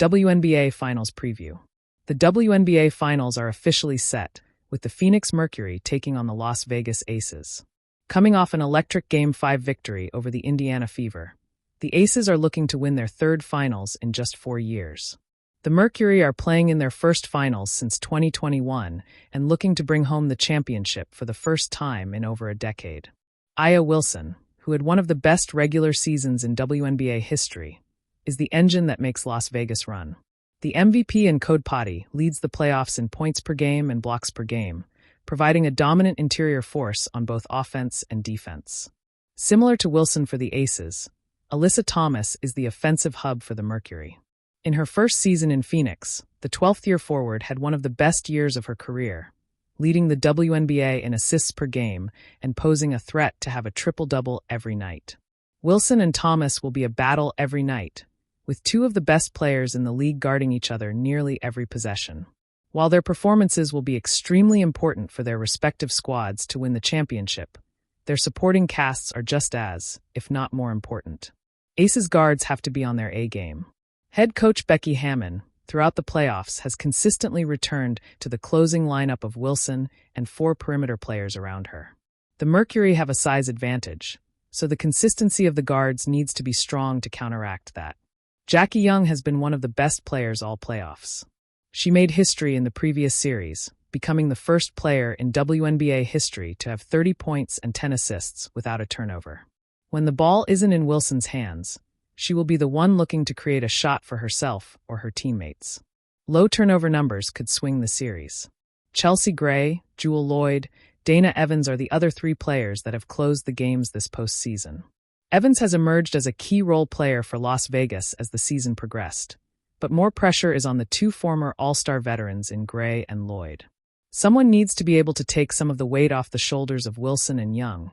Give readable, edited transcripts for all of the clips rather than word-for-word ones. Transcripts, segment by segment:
WNBA Finals Preview. The WNBA Finals are officially set, with the Phoenix Mercury taking on the Las Vegas Aces. Coming off an electric Game 5 victory over the Indiana Fever, the Aces are looking to win their third finals in just 4 years. The Mercury are playing in their first finals since 2021 and looking to bring home the championship for the first time in over a decade. Aya Wilson, who had one of the best regular seasons in WNBA history, is the engine that makes Las Vegas run. The MVP and Code Potty leads the playoffs in points per game and blocks per game, providing a dominant interior force on both offense and defense. Similar to Wilson for the Aces, Alyssa Thomas is the offensive hub for the Mercury. In her first season in Phoenix, the 12th-year forward had one of the best years of her career, leading the WNBA in assists per game and posing a threat to have a triple-double every night. Wilson and Thomas will be a battle every night, with two of the best players in the league guarding each other nearly every possession. While their performances will be extremely important for their respective squads to win the championship, their supporting casts are just as, if not more important. Aces guards have to be on their A-game. Head coach Becky Hammon, throughout the playoffs, has consistently returned to the closing lineup of Wilson and 4 perimeter players around her. The Mercury have a size advantage, so the consistency of the guards needs to be strong to counteract that. Jackie Young has been one of the best players all playoffs. She made history in the previous series, becoming the first player in WNBA history to have 30 points and 10 assists without a turnover. When the ball isn't in Wilson's hands, she will be the one looking to create a shot for herself or her teammates. Low turnover numbers could swing the series. Chelsea Gray, Jewel Lloyd, Dana Evans are the other 3 players that have closed the games this postseason. Evans has emerged as a key role player for Las Vegas as the season progressed, but more pressure is on the 2 former All-Star veterans in Gray and Lloyd. Someone needs to be able to take some of the weight off the shoulders of Wilson and Young,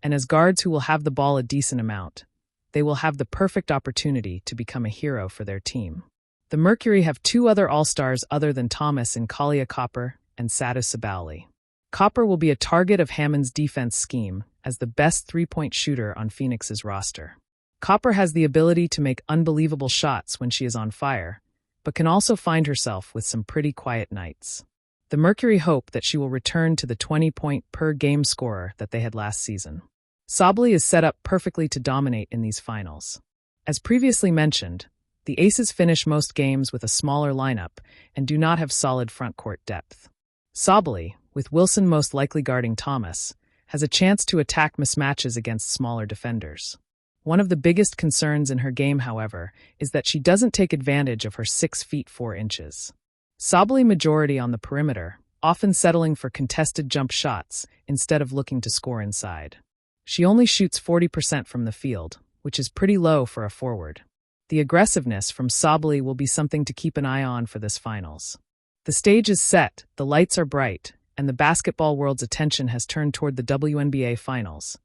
and as guards who will have the ball a decent amount, they will have the perfect opportunity to become a hero for their team. The Mercury have 2 other All-Stars other than Thomas in Kalia Copper and Sadu Sabali. Copper will be a target of Hammond's defense scheme as the best 3-point shooter on Phoenix's roster. Copper has the ability to make unbelievable shots when she is on fire, but can also find herself with some pretty quiet nights. The Mercury hope that she will return to the 20-point-per-game scorer that they had last season. Sabali is set up perfectly to dominate in these finals. As previously mentioned, the Aces finish most games with a smaller lineup and do not have solid frontcourt depth. Sabali, with Wilson most likely guarding Thomas, has a chance to attack mismatches against smaller defenders. One of the biggest concerns in her game, however, is that she doesn't take advantage of her 6 feet 4 inches. Sabali majority on the perimeter, often settling for contested jump shots instead of looking to score inside. She only shoots 40% from the field, which is pretty low for a forward. The aggressiveness from Sabali will be something to keep an eye on for this finals. The stage is set, the lights are bright, and the basketball world's attention has turned toward the WNBA Finals,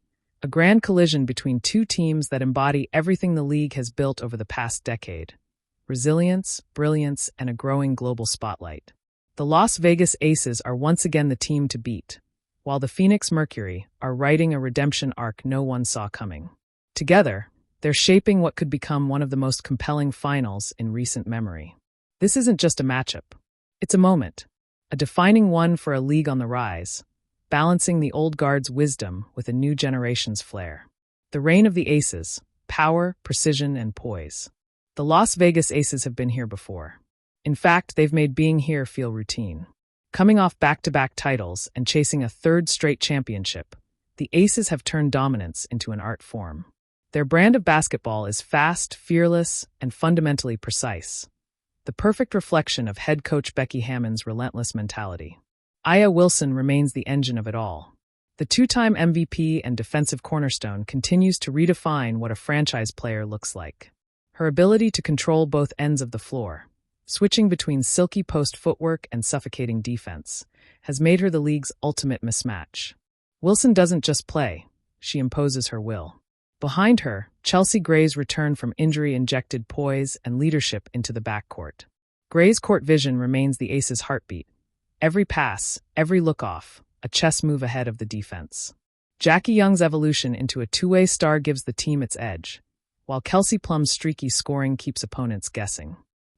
a grand collision between 2 teams that embody everything the league has built over the past decade: resilience, brilliance, and a growing global spotlight. The Las Vegas Aces are once again the team to beat, while the Phoenix Mercury are writing a redemption arc no one saw coming. Together, they're shaping what could become one of the most compelling finals in recent memory. This isn't just a matchup. It's a moment. A defining one for a league on the rise, balancing the old guard's wisdom with a new generation's flair. The reign of the Aces: power, precision, and poise. The Las Vegas Aces have been here before. In fact, they've made being here feel routine. Coming off back-to-back titles and chasing a 3rd straight championship, the Aces have turned dominance into an art form. Their brand of basketball is fast, fearless, and fundamentally precise, the perfect reflection of head coach Becky Hammon's relentless mentality. Aya Wilson remains the engine of it all. The 2-time MVP and defensive cornerstone continues to redefine what a franchise player looks like. Her ability to control both ends of the floor, switching between silky post footwork and suffocating defense, has made her the league's ultimate mismatch. Wilson doesn't just play, she imposes her will. Behind her, Chelsea Gray's return from injury-injected poise and leadership into the backcourt. Gray's court vision remains the Aces' heartbeat. Every pass, every look-off, a chess move ahead of the defense. Jackie Young's evolution into a 2-way star gives the team its edge, while Kelsey Plum's streaky scoring keeps opponents guessing.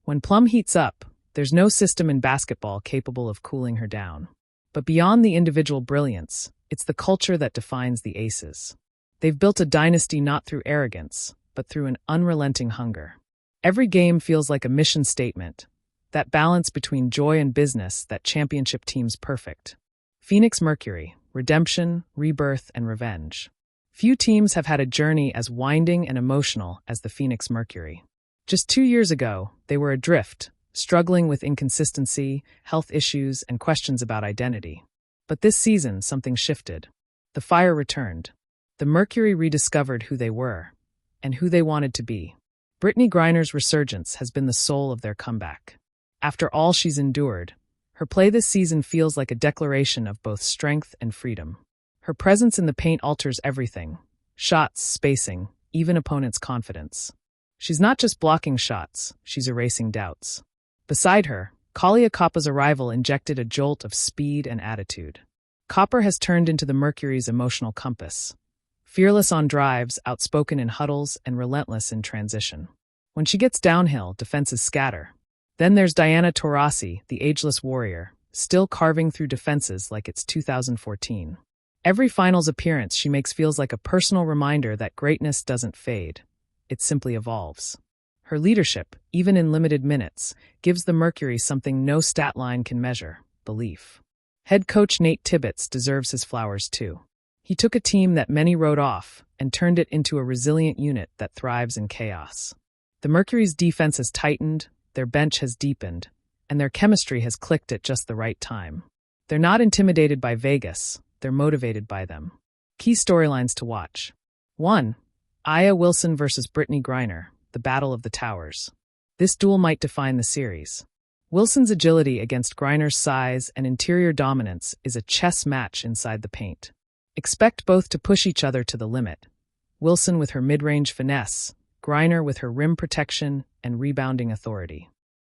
When Plum heats up, there's no system in basketball capable of cooling her down. But beyond the individual brilliance, it's the culture that defines the Aces. They've built a dynasty not through arrogance, but through an unrelenting hunger. Every game feels like a mission statement, that balance between joy and business that championship teams perfect. Phoenix Mercury, redemption, rebirth, and revenge. Few teams have had a journey as winding and emotional as the Phoenix Mercury. Just 2 years ago, they were adrift, struggling with inconsistency, health issues, and questions about identity. But this season, something shifted. The fire returned. The Mercury rediscovered who they were, and who they wanted to be. Brittany Griner's resurgence has been the soul of their comeback. After all she's endured, her play this season feels like a declaration of both strength and freedom. Her presence in the paint alters everything: shots, spacing, even opponents' confidence. She's not just blocking shots, she's erasing doubts. Beside her, Kalia Koppa's arrival injected a jolt of speed and attitude. Koppa has turned into the Mercury's emotional compass. Fearless on drives, outspoken in huddles, and relentless in transition. When she gets downhill, defenses scatter. Then there's Diana Taurasi, the ageless warrior, still carving through defenses like it's 2014. Every finals appearance she makes feels like a personal reminder that greatness doesn't fade. It simply evolves. Her leadership, even in limited minutes, gives the Mercury something no stat line can measure: belief. Head coach Nate Tibbetts deserves his flowers too. He took a team that many wrote off and turned it into a resilient unit that thrives in chaos. The Mercury's defense has tightened, their bench has deepened, and their chemistry has clicked at just the right time. They're not intimidated by Vegas, they're motivated by them. Key storylines to watch. 1. Aya Wilson versus Brittany Griner, the Battle of the Towers. This duel might define the series. Wilson's agility against Griner's size and interior dominance is a chess match inside the paint. Expect both to push each other to the limit. Wilson with her mid-range finesse, Griner with her rim protection and rebounding authority.